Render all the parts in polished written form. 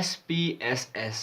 SPSS.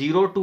0 to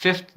5th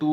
2